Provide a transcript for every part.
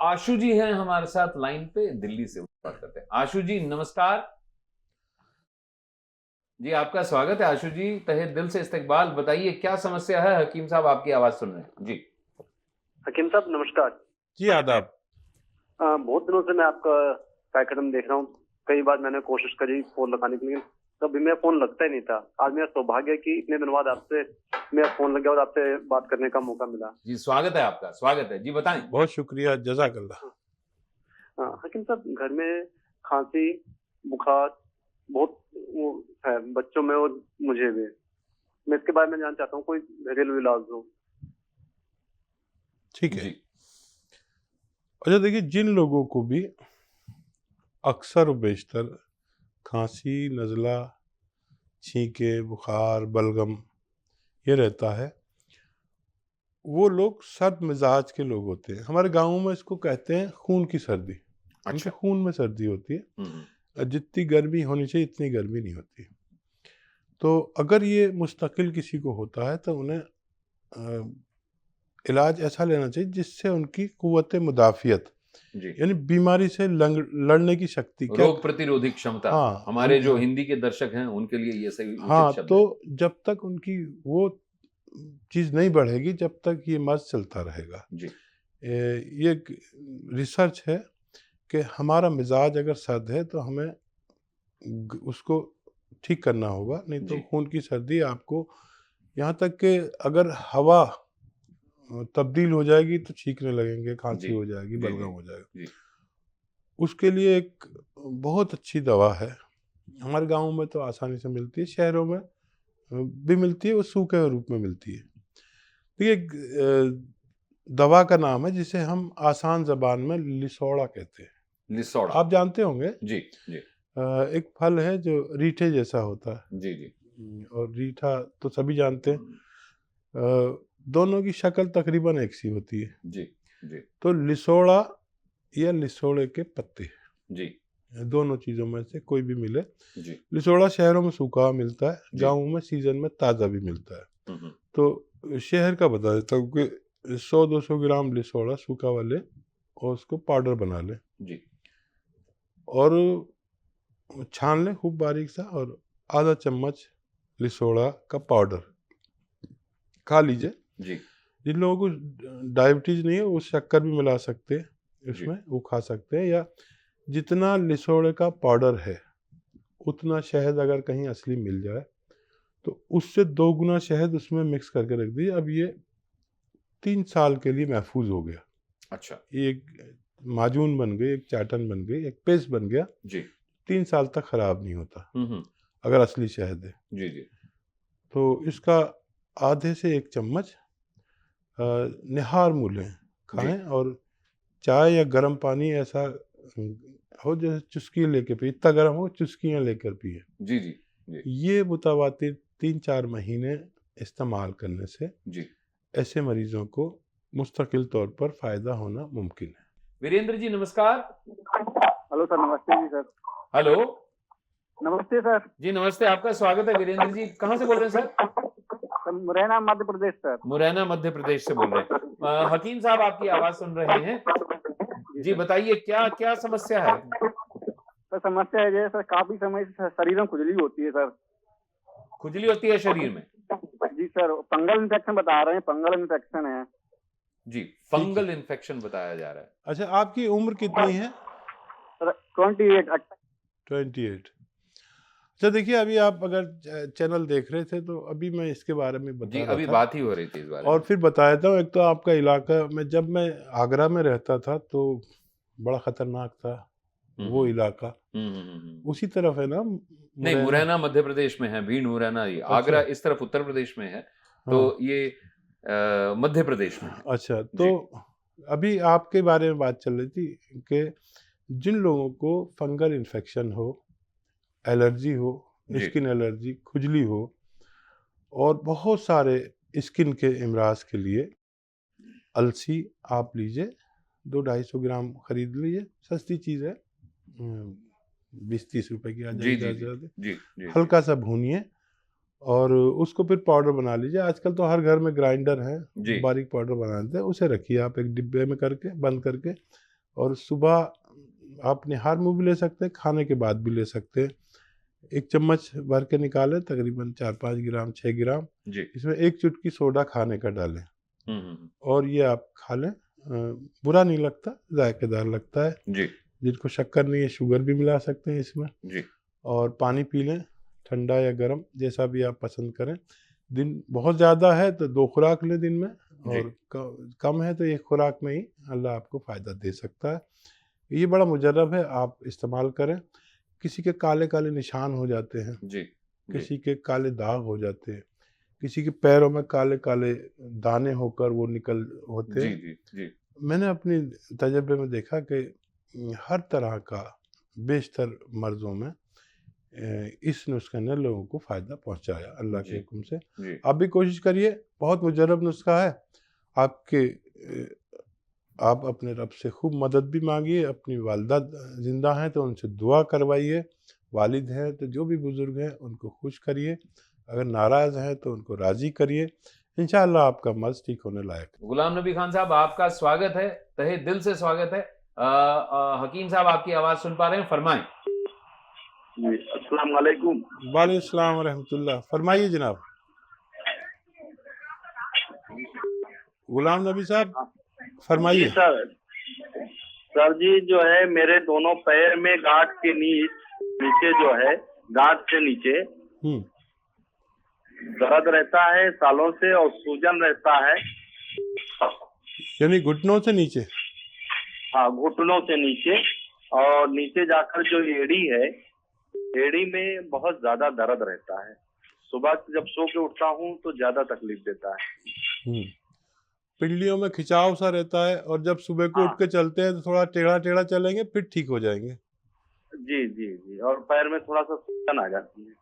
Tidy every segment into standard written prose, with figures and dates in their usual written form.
आशु जी हैं हमारे साथ लाइन पे, दिल्ली से बात करते हैं। आशु जी नमस्कार जी, आपका स्वागत है। आशु जी तहे दिल से इस्तकबाल, बताइए क्या समस्या है। हकीम साहब आपकी आवाज सुन रहे हैं जी। हकीम साहब नमस्कार जी। आदाब। बहुत दिनों से मैं आपका कार्यक्रम देख रहा हूँ। कई बार मैंने कोशिश करी फोन लगाने के लिए, कभी मेरा फोन लगता ही नहीं था। आज मेरा सौभाग्य है कि इतने दिनों बाद आपसे मेरा फोन लग गया और आपसे बात करने का मौका मिला। जी स्वागत है आपका, स्वागत है जी, बताएं। बहुत शुक्रिया, जज़ाकल्लाह। हकीम साहब घर में खांसी बुखार बहुत वो है, बच्चों में और मुझे भी। मैं इसके बारे में जानना चाहता हूँ, कोई घरेलू इलाज हो। ठीक है जी। अच्छा देखिए, जिन लोगों को भी अक्सर व बेशतर खांसी, नज़ला, छींके, बुखार, बलगम ये रहता है, वो लोग सर्द मिजाज के लोग होते हैं। हमारे गाँव में इसको कहते हैं खून की सर्दी। उनके खून में सर्दी होती है। जितनी गर्मी होनी चाहिए इतनी गर्मी नहीं होती। तो अगर ये मुस्तकिल किसी को होता है तो उन्हें इलाज ऐसा लेना चाहिए जिससे उनकी कुव्वत मुदाफ़ियत, यानी बीमारी से लड़ने की शक्ति, रोग प्रतिरोधी क्षमता। हाँ, हमारे जो हिंदी के दर्शक हैं उनके लिए ये सही हाँ, उचित शब्द तो जब तक उनकी वो चीज़ नहीं बढ़ेगी जब तक ये मर्ज चलता रहेगा जी। ये एक रिसर्च है कि हमारा मिजाज अगर सर्द है तो हमें उसको ठीक करना होगा, नहीं तो खून की सर्दी आपको, यहाँ तक कि अगर हवा तब्दील हो जाएगी तो छींकने लगेंगे, खांसी हो जाएगी, बलगम हो जाएगा। उसके लिए एक बहुत अच्छी दवा है, हमारे गांव में तो आसानी से मिलती है, शहरों में भी मिलती है, वो सूखे रूप में मिलती है। तो ये दवा का नाम है जिसे हम आसान ज़बान में लिसोड़ा कहते हैं। लिसोड़ा आप जानते होंगे जी जी। एक फल है जो रीठे जैसा होता है। जी जी। और रीठा तो सभी जानते हैं। दोनों की शक्ल तकरीबन एक सी होती है। जी जी। तो लिसोड़ा या लिसोड़े के पत्ते जी, दोनों चीज़ों में से कोई भी मिले। जी। लिसोड़ा शहरों में सूखा मिलता है, गाँव में सीजन में ताज़ा भी मिलता है। तो शहर का बता देता हूँ कि 100-200 ग्राम लिसोड़ा सूखा वाले और उसको पाउडर बना लें जी। और छान लें खूब बारीक सा, और आधा चम्मच लिसोड़ा का पाउडर खा लीजिए जी। जिन लोगों को डायबिटीज़ नहीं है वो शक्कर भी मिला सकते हैं इसमें, वो खा सकते हैं। या जितना लिसोड़े का पाउडर है उतना शहद अगर कहीं असली मिल जाए तो उससे 2 गुना शहद उसमें मिक्स करके रख दीजिए। अब ये 3 साल के लिए महफूज हो गया। अच्छा। ये एक माजून बन गई, एक चाटन बन गई, एक पेस्ट बन गया जी। 3 साल तक खराब नहीं होता अगर असली शहद है। जी जी। तो इसका आधे से 1 चम्मच निहार मूलें खाएं और चाय या गर्म पानी ऐसा हो जैसे चुस्की लेके पिए, इतना गर्म हो चुस्कियाँ लेकर पिए। जी जी जी। ये मुतवातिर 3-4 महीने इस्तेमाल करने से जी। ऐसे मरीजों को मुस्तकिल तौर पर फ़ायदा होना मुमकिन है। वीरेंद्र जी नमस्कार। हेलो सर, नमस्ते जी सर। हेलो नमस्ते सर। जी नमस्ते, आपका स्वागत है। वीरेंद्र जी कहाँ से बोल रहे हैं सर? मुरैना मध्य प्रदेश सर। मुरैना मध्य प्रदेश से बोल रहे हैं। हकीम साहब आपकी आवाज सुन रहे हैं जी, बताइए क्या क्या समस्या है? सर समस्या है जैसे काफी समय से शरीर में खुजली होती है सर। खुजली होती है शरीर में? जी सर, फंगल इन्फेक्शन बता रहे हैं, फंगल इन्फेक्शन है जी। फंगल इन्फेक्शन बताया जा रहा है। अच्छा, आपकी उम्र कितनी है? सर 28। अच्छा देखिए, अभी आप अगर चैनल देख रहे थे तो अभी मैं इसके बारे में बता जी, रहा अभी था। बात ही हो रही थी इस बारे में। और फिर बता देता हूँ, एक तो आपका इलाका में, जब मैं आगरा में रहता था तो बड़ा खतरनाक था वो इलाका। उसी तरफ है ना? नहीं, मुरैना मध्य प्रदेश में है, भीड़ मुरैना। ये आगरा इस तरफ उत्तर प्रदेश में है, तो ये मध्य प्रदेश में है। अच्छा, तो अभी आपके बारे में बात चल रही थी कि जिन लोगों को फंगल इन्फेक्शन हो, एलर्जी हो, स्किन एलर्जी, खुजली हो और बहुत सारे स्किन के इमराज के लिए अलसी आप लीजिए, 200-250 ग्राम खरीद लीजिए, सस्ती चीज़ है, 20-30 रुपए की आ जाएगी। हल्का सा भूनिए और उसको फिर पाउडर बना लीजिए। आजकल तो हर घर में ग्राइंडर है, बारीक पाउडर बना देते हैं, उसे रखिए आप एक डिब्बे में करके, बंद करके, और सुबह आप निहार मुँह भी ले सकते हैं, खाने के बाद भी ले सकते हैं। 1 चम्मच भर के निकालें, तकरीबन 4-5 ग्राम 6 ग्राम, जी। इसमें 1 चुटकी सोडा खाने का डालें हम्म। और ये आप खा लें। बुरा नहीं लगता, जायकेदार लगता है। जी जिनको शक्कर नहीं है शुगर भी मिला सकते हैं इसमें। जी। और पानी पी लें, ठंडा या गर्म जैसा भी आप पसंद करें। दिन बहुत ज़्यादा है तो 2 खुराक लें दिन में, जी। और कम है तो 1 खुराक में ही अल्लाह आपको फ़ायदा दे सकता है। ये बड़ा मुजर्रब है, आप इस्तेमाल करें। किसी के काले काले निशान हो जाते हैं, जी जी। किसी के काले दाग हो जाते हैं, किसी के पैरों में काले काले दाने होकर वो निकल होते जी हैं। जी जी। मैंने अपनी तजर्बे में देखा कि हर तरह का बेशतर मर्ज़ों में इस नुस्खे ने लोगों को फ़ायदा पहुंचाया अल्लाह के जी हुक्म से। जी। आप भी कोशिश करिए, बहुत मुजर्रब नुस्खा है। आपके आप अपने रब से खूब मदद भी मांगिए। अपनी वालिदा ज़िंदा हैं तो उनसे दुआ करवाइए, वालिद हैं तो जो भी बुज़ुर्ग हैं उनको खुश करिए, अगर नाराज़ हैं तो उनको राज़ी करिए। इंशाअल्लाह आपका मर्ज़ ठीक होने लायक है। गुलाम नबी खान साहब, आपका स्वागत है, तहे दिल से स्वागत है। हकीम साहब आपकी आवाज सुन पा रहे हैं, फरमाएं। जी, अस्सलाम वालेकुम। वालेकुम रहमतुल्लाह, फरमाइए जनाब। गुलाम नबी साहब जी फरमाइए। सर जी, जो है मेरे दोनों पैर में गांठ के नीचे जो है, गांठ से नीचे दर्द रहता है सालों से, और सूजन रहता है। यानी घुटनों से नीचे? हाँ, घुटनों से नीचे, और नीचे जाकर जो एड़ी है, एड़ी में बहुत ज्यादा दर्द रहता है। सुबह जब सो के उठता हूँ तो ज्यादा तकलीफ देता है। पिंडलियों में खिंचाव सा रहता है, और जब सुबह को उठ के चलते हैं तो थोड़ा टेढ़ा टेढ़ा चलेंगे, फिर ठीक हो जाएंगे। जी जी जी। और पैर में थोड़ा सा सूजन आ जाती है,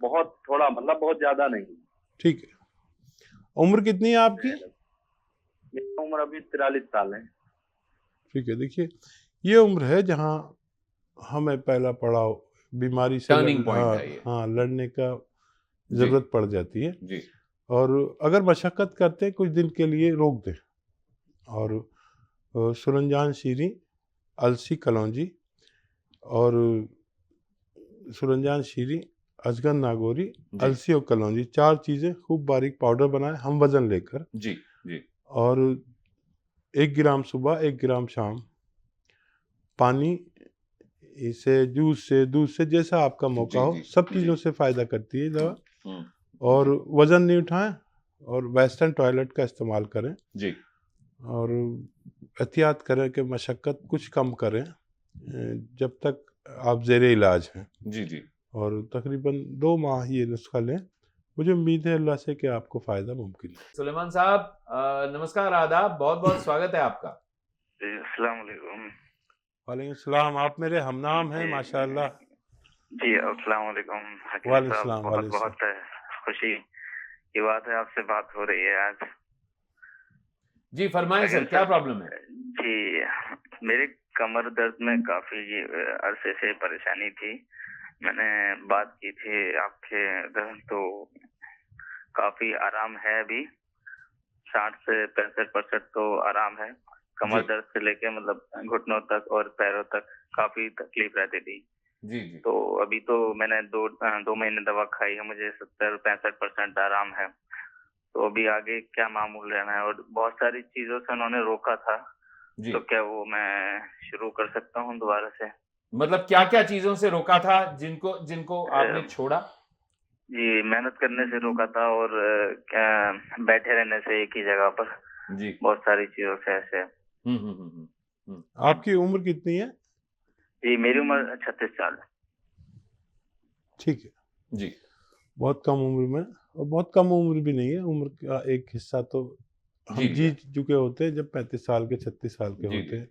बहुत थोड़ा, मतलब बहुत ज्यादा नहीं। ठीक है। उम्र कितनी है आपकी? मेरी उम्र अभी 43 साल है। ठीक है। देखिए, ये उम्र है जहाँ हमें पहला पड़ाव बीमारी से टर्निंग पॉइंट है ये। हाँ, लड़ने का जी ज़रूरत पड़ जाती है। जी। और अगर मशक्क़त करते कुछ दिन के लिए रोक दें, और सुरंजान शीरी, अलसी कलौंजी, और सुरंजान शीरी, अजगन नागौरी, जी अलसी और कलौंजी, 4 चीज़ें खूब बारीक पाउडर बनाएं हम वज़न लेकर। जी जी। और 1 ग्राम सुबह 1 ग्राम शाम, पानी से, जूस से, दूध से, जैसा आपका मौका जी हो, जी सब जी। चीज़ों से फ़ायदा करती है दवा। और जी वज़न नहीं उठाएं, और वेस्टर्न टॉयलेट का इस्तेमाल करें, जी। और एहतियात करें कि मशक्क़त कुछ कम करें जब तक आप ज़ेरे इलाज हैं। जी जी। और तकरीबन 2 माह ये नुस्खा लें, मुझे उम्मीद है अल्लाह से कि आपको फ़ायदा मुमकिन है। सुलेमान साहब, नमस्कार, आदाब, बहुत बहुत स्वागत है आपका। जी, अस्सलाम वालेकुम। वालेकुम सलाम, आप मेरे हमनाम हैं माशाअल्लाह। जी, अस्सलाम वालेकुम हकीम वालेकुम साहब, सलाम, बहुत वालेकुम बहुत खुशी की बात है, आपसे बात हो रही है आज। जी फरमाएं सर, हकीम क्या साहब, प्रॉब्लम है? जी, मेरे कमर दर्द में काफी अरसे से परेशानी थी। मैंने बात की थी आपके इधर, तो काफी आराम है अभी, 60 से 65% तो आराम है। कमर जी दर्द से लेके मतलब घुटनों तक और पैरों तक काफी तकलीफ रहती थी। जी जी। तो अभी तो मैंने 2 महीने दवा खाई है, मुझे 70-65% आराम है। तो अभी आगे क्या मामूल रहना है? और बहुत सारी चीजों से उन्होंने रोका था, जी तो क्या वो मैं शुरू कर सकता हूँ दोबारा से? मतलब क्या क्या चीजों से रोका था, जिनको जिनको आपने छोड़ा? जी, मेहनत करने से रोका था, और क्या बैठे रहने से एक ही जगह पर, जी। बहुत सारी चीजों से ऐसे। आपकी उम्र कितनी है? जी, मेरी उम्र 36 साल है। ठीक है। जी बहुत कम उम्र में, और बहुत कम उम्र भी नहीं है, उम्र का एक हिस्सा तो हम जी जी चुके होते हैं जब 35 साल के 36 साल के जी होते जी हैं।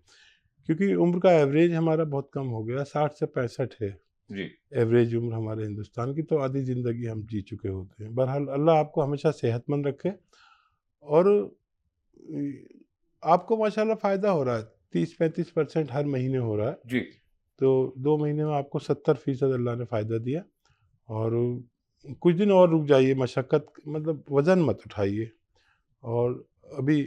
क्योंकि उम्र का एवरेज हमारा बहुत कम हो गया, 60 से 65 है जी एवरेज उम्र हमारे हिंदुस्तान की, तो आधी ज़िंदगी हम जी चुके होते हैं। बहरहाल अल्लाह आपको हमेशा सेहतमंद रखे। और आपको माशाल्लाह फ़ायदा हो रहा है, 30-35% हर महीने हो रहा है। जी। तो 2 महीने में आपको 70% अल्लाह ने फ़ायदा दिया। और कुछ दिन और रुक जाइए, मशक्क़त मतलब वज़न मत उठाइए, और अभी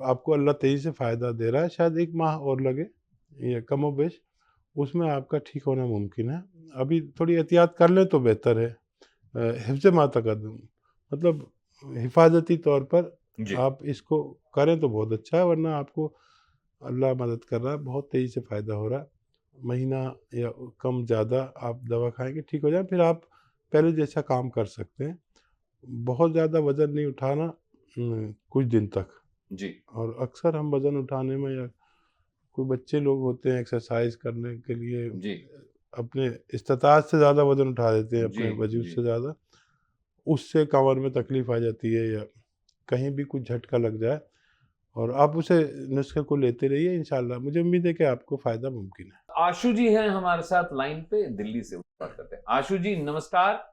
आपको अल्लाह तेजी से फ़ायदा दे रहा है, शायद 1 माह और लगे या कमोबेश, उसमें आपका ठीक होना मुमकिन है। अभी थोड़ी एहतियात कर लें तो बेहतर है। हिफ्ज़ मा तक़द्दम मतलब हिफाजती तौर पर जी आप इसको करें तो बहुत अच्छा है, वरना आपको अल्लाह मदद कर रहा है, बहुत तेज़ी से फ़ायदा हो रहा है। महीना या कम ज़्यादा आप दवा खाएँगे, ठीक हो जाए, फिर आप पहले जैसा काम कर सकते हैं। बहुत ज़्यादा वज़न नहीं उठाना कुछ दिन तक। जी और अक्सर हम वज़न उठाने में, या कोई बच्चे लोग होते हैं एक्सरसाइज करने के लिए जी अपने इस्तिताअत से ज़्यादा वज़न उठा देते हैं, जी अपने वजूद जी से ज़्यादा, उससे कमर में तकलीफ़ आ जाती है, या कहीं भी कुछ झटका लग जाए, और आप उसे नुस्खे को लेते रहिए, इंशाल्लाह मुझे उम्मीद है कि आपको फ़ायदा मुमकिन है। आशु जी हैं हमारे साथ लाइन पे, दिल्ली से बात करते हैं। आशु जी नमस्कार।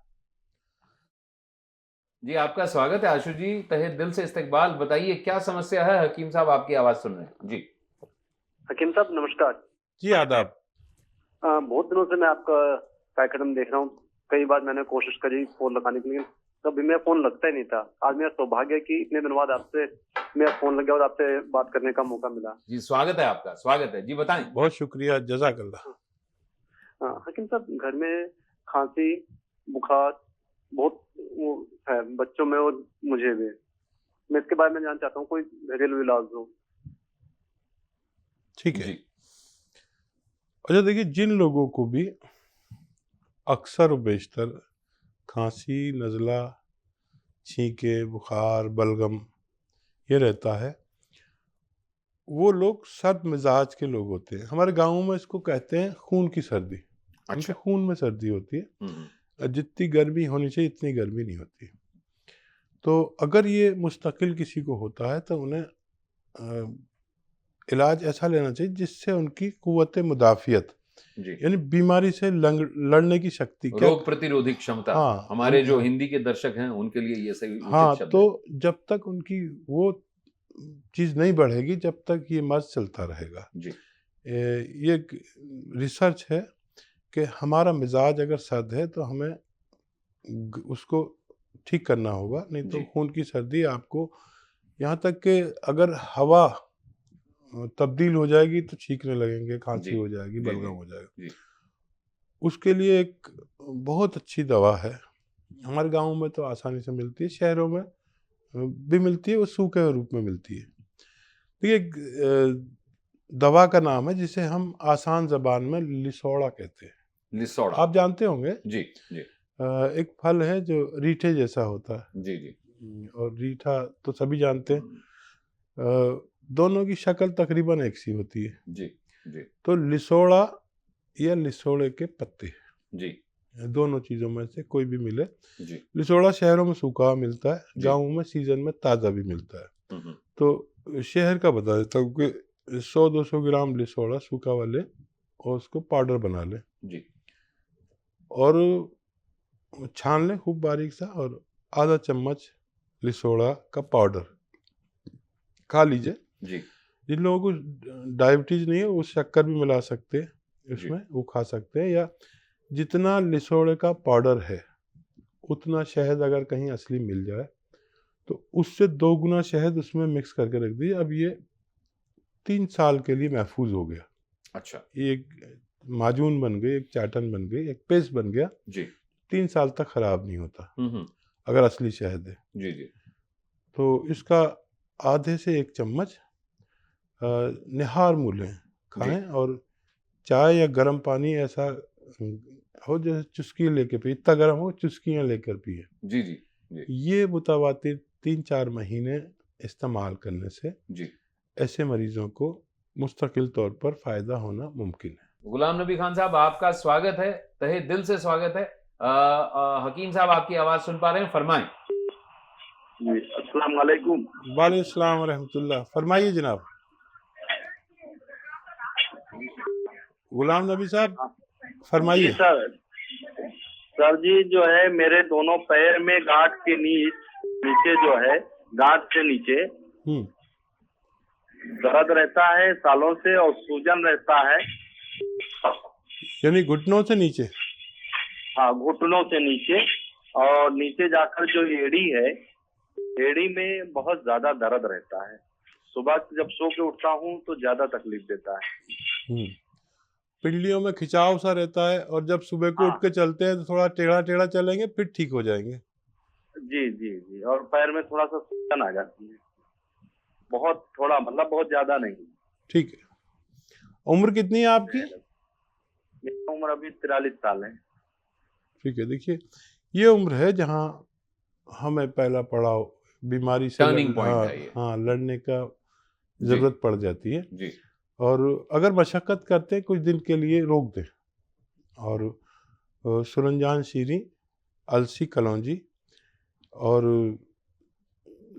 जी आपका स्वागत है आशु जी, तहे दिल से इस्तकबाल। बताइए क्या समस्या है, हकीम साहब आपकी आवाज सुन रहे हैं जी। हकीम साहब नमस्कार। जी आदाब। बहुत दिनों से मैं आपका कार्यक्रम देख रहा हूँ। कई बार मैंने कोशिश करी फोन लगाने के लिए, कभी मेरा फोन लगता ही नहीं था। आज मेरा सौभाग्य है कि इतने दिनों बाद आपसे मेरा फोन लग गया और आपसे बात करने का मौका मिला। जी स्वागत है आपका, स्वागत है जी, बताएं। बहुत शुक्रिया, जज़ाकल्लाह। हकीम साहब, घर में खांसी, बुखार बहुत वो है, बच्चों में और मुझे भी। मैं इसके बारे में जानना चाहता हूँ, कोई घरेलू इलाज हो। ठीक है। जी अच्छा देखिए, जिन लोगों को भी अक्सर व बेशतर खांसी, नज़ला, छींके, बुखार, बलगम ये रहता है, वो लोग सर्द मिजाज के लोग होते हैं। हमारे गाँव में इसको कहते हैं खून की सर्दी। उनके अच्छा। खून में सर्दी होती है। हम्म, जितनी गर्मी होनी चाहिए इतनी गर्मी नहीं होती। तो अगर ये मुस्तकिल किसी को होता है तो उन्हें इलाज ऐसा लेना चाहिए जिससे उनकी कुव्वत मुदाफ़ियत, जी यानी बीमारी से लड़ने की शक्ति क्या। रोग प्रतिरोधी क्षमता। हाँ, हमारे जो हिंदी के दर्शक हैं उनके लिए ये सही उचित हाँ, शब्द है। तो जब तक उनकी वो चीज़ नहीं बढ़ेगी, जब तक ये मर्ज़ चलता रहेगा। जी ये एक रिसर्च है कि हमारा मिजाज अगर सर्द है तो हमें उसको ठीक करना होगा, नहीं तो जी खून की सर्दी आपको, यहाँ तक कि अगर हवा तब्दील हो जाएगी तो छींकने लगेंगे, खांसी जी हो जाएगी, जी बलगम जी हो जाएगा। जी उसके लिए एक बहुत अच्छी दवा है, हमारे गाँव में तो आसानी से मिलती है, शहरों में भी मिलती है, वो सूखे रूप में मिलती है। देखिए दवा का नाम है जिसे हम आसान ज़बान में लिसोड़ा कहते हैं। लिसोड़ा। आप जानते होंगे। जी जी एक फल है जो रीठे जैसा होता है। जी जी और रीठा तो सभी जानते हैं। दोनों की शक्ल तकरीबन एक सी होती है। जी जी तो लिसोड़ा या लिसोड़े के पत्ते, जी दोनों चीज़ों में से कोई भी मिले। जी लिसोड़ा शहरों में सूखा हुआ मिलता है, जी। गाँव में सीजन में ताज़ा भी मिलता है। हम्म, तो शहर का बता देता हूँ कि 100-200 ग्राम लिसोड़ा सूखा वाले, और उसको पाउडर बना लें जी और छान लें खूब बारीक सा, और आधा चम्मच लिसोड़ा का पाउडर खा लीजिए। जी जिन लोगों को डायबिटीज़ नहीं है वो शक्कर भी मिला सकते हैं इसमें, वो खा सकते हैं। या जितना लिसोड़े का पाउडर है उतना शहद अगर कहीं असली मिल जाए तो उससे 2 गुना शहद उसमें मिक्स करके रख दीजिए। अब ये 3 साल के लिए महफूज हो गया। अच्छा। ये एक माजून बन गई, एक चाटन बन गई, एक पेस्ट बन गया। जी 3 साल तक ख़राब नहीं होता हम्म, अगर असली शहद है। जी जी तो इसका आधे से 1 चम्मच निहार मूलें खाएं, और चाय या गर्म पानी ऐसा हो जैसे चुस्की लेके पिए, इतना गर्म हो चुस्कियाँ लेकर पिए। जी जी जी ये मुतवातिर 3-4 महीने इस्तेमाल करने से जी। ऐसे मरीजों को मुस्तकिल तौर पर फ़ायदा होना मुमकिन है। गुलाम नबी खान साहब आपका स्वागत है, तहे दिल से स्वागत है। हकीम साहब आपकी आवाज सुन पा रहे हैं, फरमाएं। जी, अस्सलाम वालेकुम। वालेकुम रहमतुल्लाह, फरमाइए जनाब। गुलाम नबी साहब जी फरमाइए। सर जी जो है मेरे दोनों पैर में गांठ के नीचे जो है, गांठ से नीचे दर्द रहता है सालों से, और सूजन रहता है। यानी घुटनों से नीचे? हाँ, घुटनों से नीचे, और नीचे जाकर जो एड़ी है एड़ी में बहुत ज्यादा दर्द रहता है। सुबह जब सो के उठता हूँ तो ज्यादा तकलीफ देता है। पिंडलियों में खिंचाव सा रहता है, और जब सुबह को हाँ। उठ के चलते हैं तो थोड़ा टेढ़ा टेढ़ा चलेंगे, फिर ठीक हो जाएंगे। जी जी जी, और पैर में थोड़ा सा सूजन आ जाती है, बहुत थोड़ा, मतलब बहुत ज्यादा नहीं। ठीक है। उम्र कितनी है आपकी? मेरी उम्र अभी 43 साल है। ठीक है। देखिए, ये उम्र है जहाँ हमें पहला पड़ाव बीमारी से टर्निंग पॉइंट है ये। हाँ, लड़ने का जी जरूरत पड़ जाती है। जी और अगर मशक्कत करते हैं कुछ दिन के लिए रोक दें, और सुरंजान शीरी, अलसी कलौंजी और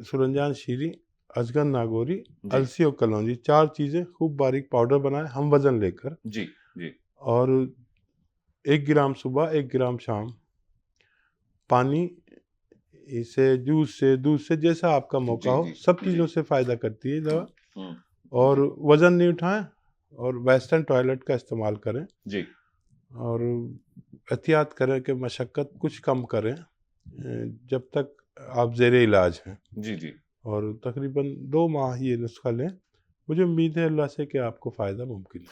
सुरंजान शीरी, अजगन नागौरी, जी अलसी और कलौंजी, 4 चीज़ें खूब बारीक पाउडर बनाएं हम वज़न लेकर, जी जी और 1 ग्राम सुबह 1 ग्राम शाम, पानी से, जूस से, दूध से, जैसा आपका मौका जी हो, जी सब जी चीज़ों से फ़ायदा करती है दवा। हम्म, और वज़न नहीं उठाएं, और वेस्टर्न टॉयलेट का इस्तेमाल करें, जी और एहतियात करें कि मशक्क़त कुछ कम करें जब तक आप ज़ेरे इलाज हैं। जी जी और तकरीबन 2 माह ये नुस्खा लें। मुझे उम्मीद है अल्लाह से कि आपको फ़ायदा मुमकिन है।